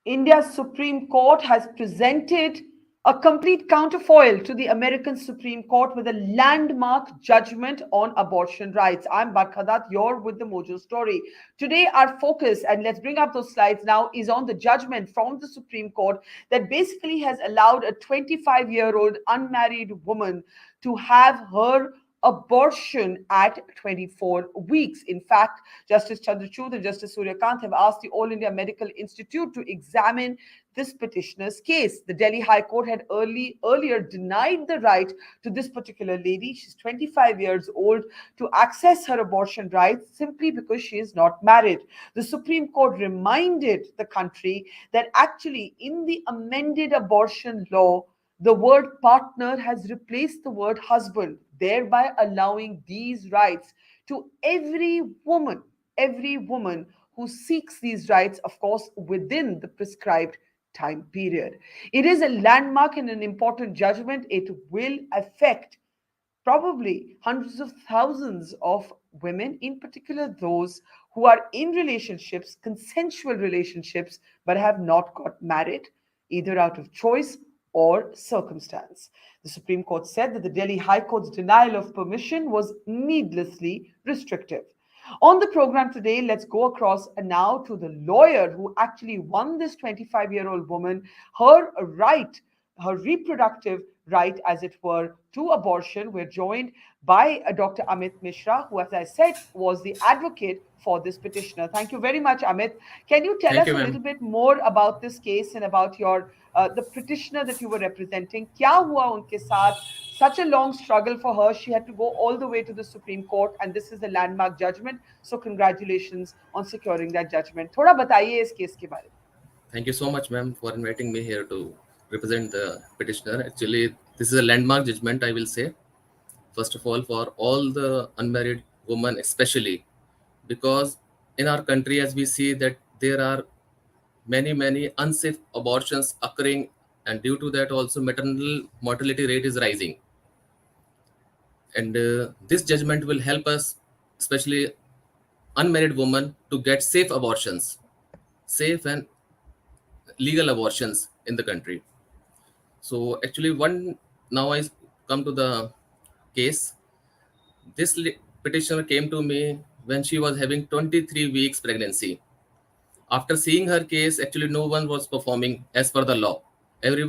India's Supreme Court has presented a complete counterfoil to the American Supreme Court with a landmark judgment on abortion rights. I'm Barkhadat, you're with the Mojo story. Today, our focus, and let's bring up those slides now, is on the judgment from the Supreme Court that basically has allowed a 25-year-old unmarried woman to have her abortion at 24 weeks. In fact, Justice Chandrachud and Justice Suryakant have asked the All India Medical Institute to examine this petitioner's case. The Delhi High Court had earlier denied the right to this particular lady. She's 25 years old to access her abortion rights simply because she is not married. The Supreme Court reminded the country that actually in the amended abortion law, the word partner has replaced the word husband, thereby allowing these rights to every woman who seeks these rights, of course, within the prescribed time period. It is a landmark and an important judgment. It will affect probably hundreds of thousands of women, in particular those who are in relationships, consensual relationships, but have not got married, either out of choice or circumstance. The Supreme Court said that the Delhi High Court's denial of permission was needlessly restrictive. On the program today, let's go across now to the lawyer who actually won this 25-year-old woman her right, her reproductive right, as it were, to abortion. We're joined by Dr. Amit Mishra, who, as I said, was the advocate for this petitioner. Thank you very much, Amit. Can you tell Thank us you, a ma'am. little bit more about this case and about your the petitioner that you were representing? क्या हुआ उनके साथ? Such a long struggle for her. She had to go all the way to the Supreme Court, and this is a landmark judgment. So congratulations on securing that judgment. थोड़ा बताइए इस case के बारे में. Thank you so much, ma'am, for inviting me here to represent the petitioner. Actually, this is a landmark judgment, I will say. First of all, for all the unmarried women, especially because in our country, as we see that there are many unsafe abortions occurring, and due to that, also maternal mortality rate is rising. And this judgment will help us, especially unmarried women, to get safe and legal abortions in the country. So actually, now I come to the case. This petitioner came to me when she was having 23 weeks pregnancy. After seeing her case, actually no one was performing as per the law. Every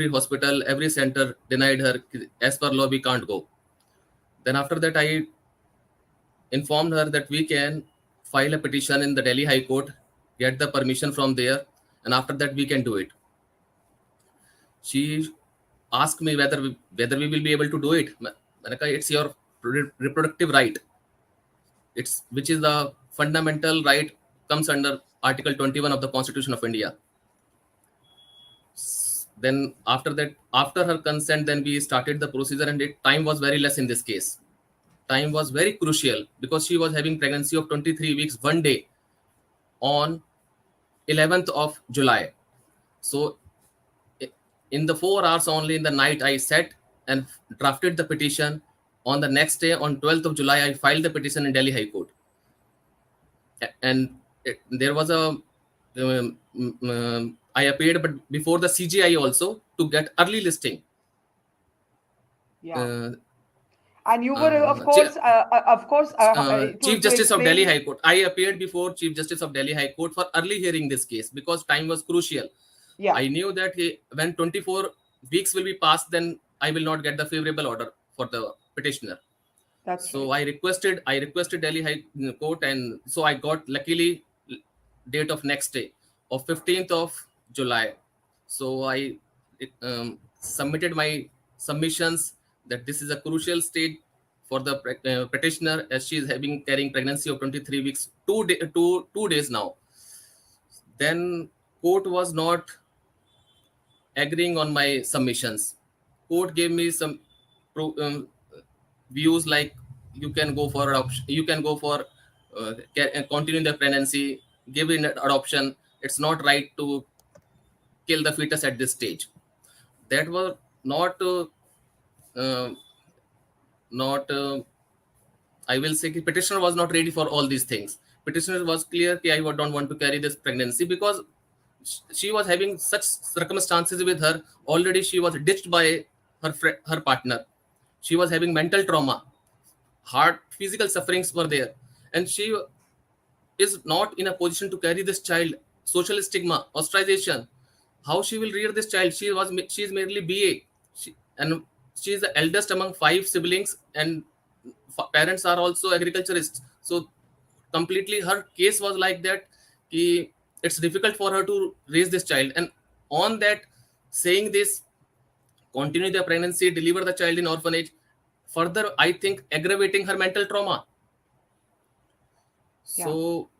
hospital, every center denied her. As per law, we can't go. Then after that, I informed her that we can file a petition in the Delhi High Court, get the permission from there, and after that we can do it. She asked me whether we will be able to do it. Manaka, it's your reproductive right. It's which is the fundamental right, comes under Article 21 of the Constitution of India. Then after that, after her consent, then we started the procedure, and time was very less in this case. Time was very crucial because she was having pregnancy of 23 weeks one day on 11th of July. So in the 4 hours only in the night, I sat and drafted the petition. On the next day, on 12th of July, I filed the petition in Delhi High Court. And there was I appeared, but before the CGI also, to get early listing. Yeah. And you were, of course, Chief to Justice of explain. Delhi High Court. I appeared before Chief Justice of Delhi High Court for early hearing this case because time was crucial. Yeah. I knew that when 24 weeks will be passed, then I will not get the favorable order for the petitioner. That's so right. I requested Delhi High Court, and so I got luckily date of next day of 15th of July. So I submitted my submissions that this is a crucial stage for the petitioner, as she is carrying pregnancy of 23 weeks, 2 days now. Then court was not agreeing on my submissions. Court gave me some views like you can go for adoption, you can go for continuing the pregnancy, give in adoption. It's not right to kill the fetus at this stage. That was not I will say petitioner was not ready for all these things. Petitioner was clear that I don't want to carry this pregnancy because she was having such circumstances with her. Already she was ditched by her partner. She was having mental trauma, hard physical sufferings were there, and she is not in a position to carry this child. Social stigma, ostracization, how she will rear this child? She is merely BA, and she is the eldest among 5 siblings, and parents are also agriculturists. So completely her case was like that, ki it's difficult for her to raise this child, and on that, saying this, continue the pregnancy, deliver the child in orphanage, further I think aggravating her mental trauma. Yeah. So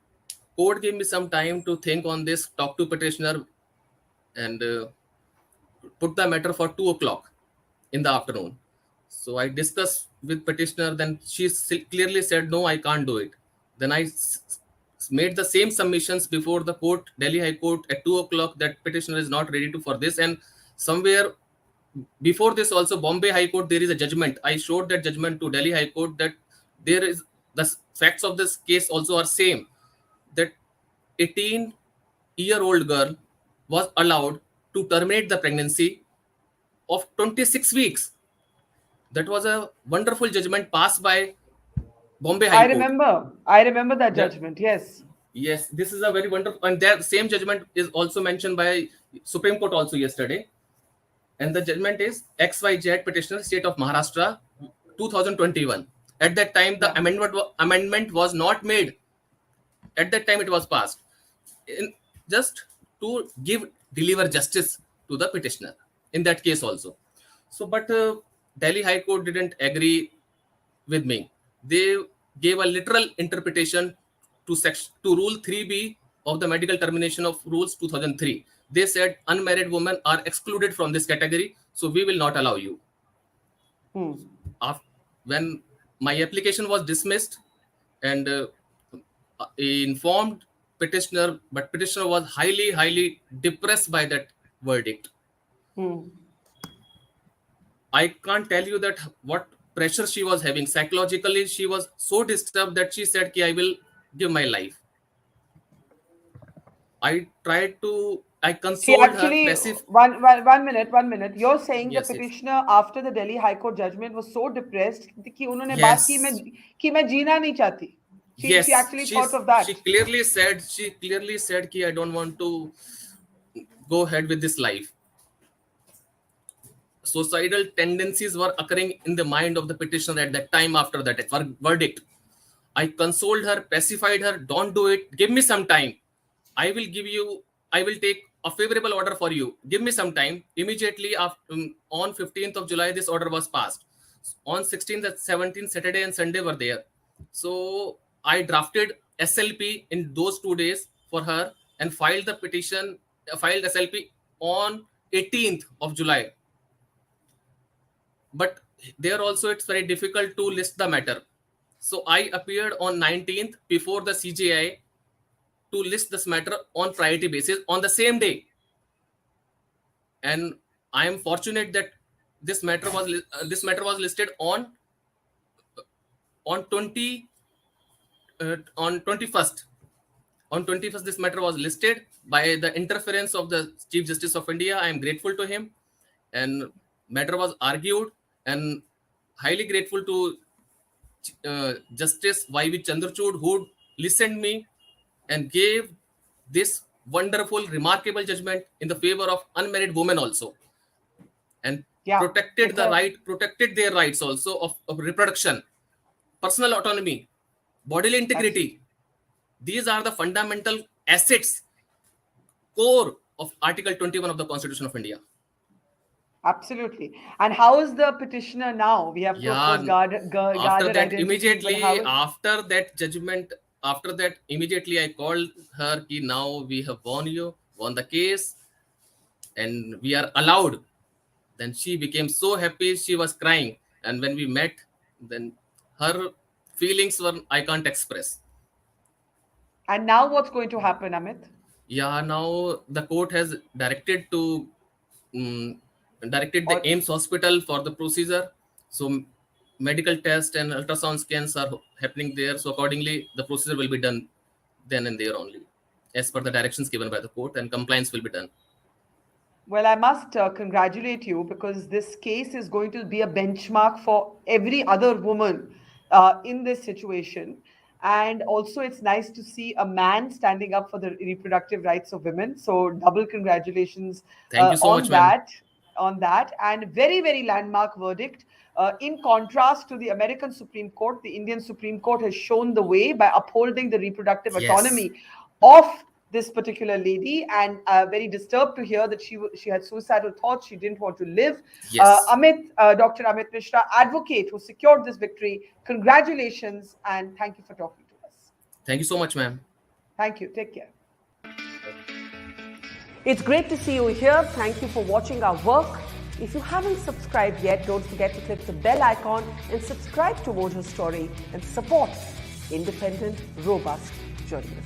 court gave me some time to think on this, talk to petitioner, and put the matter for 2 o'clock in the afternoon. So I discussed with petitioner. Then she clearly said, "No, I can't do it." Then I made the same submissions before the court, Delhi High Court, at 2 o'clock, that petitioner is not ready to for this. And somewhere before this, also Bombay High Court, there is a judgment. I showed that judgment to Delhi High Court, that there is the facts of this case also are same, that 18-year-old girl was allowed to terminate the pregnancy of 26 weeks. That was a wonderful judgment passed by Bombay I High Court. remember. I remember that Yeah. judgment. Yes. Yes, this is a very wonderful, and that same judgment is also mentioned by Supreme Court also yesterday. And the judgment is XYZ petitioner, state of Maharashtra, 2021. At that time, the Yeah. amendment was not made. At that time, it was passed, just to deliver justice to the petitioner in that case also. So, but Delhi High Court didn't agree with me. They gave a literal interpretation to Rule 3B of the Medical Termination of Rules 2003. They said unmarried women are excluded from this category, so we will not allow you. When my application was dismissed, and informed petitioner, but petitioner was highly depressed by that verdict. I can't tell you that what pressure she was having psychologically. She was so disturbed that she said, "Ki I will give my life." I tried to. I She consoled her. actually, Passive. one minute. You're saying the Yes, yes, petitioner after the Delhi High Court judgment was so depressed कि उन्होंने बात की yes, मैं जीना नहीं चाहती. She yes. actually thought of that. She clearly said. She clearly said, "Ki I don't want to go ahead with this life." Suicidal tendencies were occurring in the mind of the petitioner at that time after that verdict. I consoled her, pacified her, "Don't do it. Give me some time. I will give you, I will take a favorable order for you. Give me some time." Immediately after, on 15th of July, this order was passed. On 16th and 17th, Saturday and Sunday were there. So I drafted SLP in those 2 days for her and filed the petition, filed SLP on 18th of July. But there also it's very difficult to list the matter. So I appeared on 19th before the CJI to list this matter on priority basis on the same day. And I am fortunate that this matter was listed on 20 on 21st. On 21st, this matter was listed by the interference of the Chief Justice of India. I am grateful to him, and matter was argued, and highly grateful to Justice DY Chandrachud, who listened me and gave this wonderful, remarkable judgment in the favor of unmarried women also, and protected their rights also of reproduction, personal autonomy, bodily integrity. These are the fundamental assets, core of Article 21 of the Constitution of India. Absolutely. And how is the petitioner now? We have to, of course, after that, identity. immediately after that judgment, after that, immediately I called her, ki now we have won the case, and we are allowed. Then she became so happy, she was crying. And when we met, then her feelings were, I can't express. And now what's going to happen, Amit? Yeah, now the court has directed the AIMS hospital for the procedure. So medical tests and ultrasound scans are happening there. So accordingly, the procedure will be done then and there only. as per the directions given by the court, and compliance will be done. Well, I must congratulate you, because this case is going to be a benchmark for every other woman in this situation. And also, it's nice to see a man standing up for the reproductive rights of women. So, double congratulations Thank you so on much, ma'am. that. On that, and very, very landmark verdict. In contrast to the American Supreme Court, the Indian Supreme Court has shown the way by upholding the reproductive Yes, autonomy of this particular lady, and very disturbed to hear that she had suicidal thoughts. She didn't want to live. yes. Dr. Amit Mishra, advocate who secured this victory. Congratulations, and thank you for talking to us. Thank you so much, ma'am. Thank you. Take care. It's great to see you here. Thank you for watching our work. If you haven't subscribed yet, don't forget to click the bell icon and subscribe to Mojo Story and support independent, robust journalism.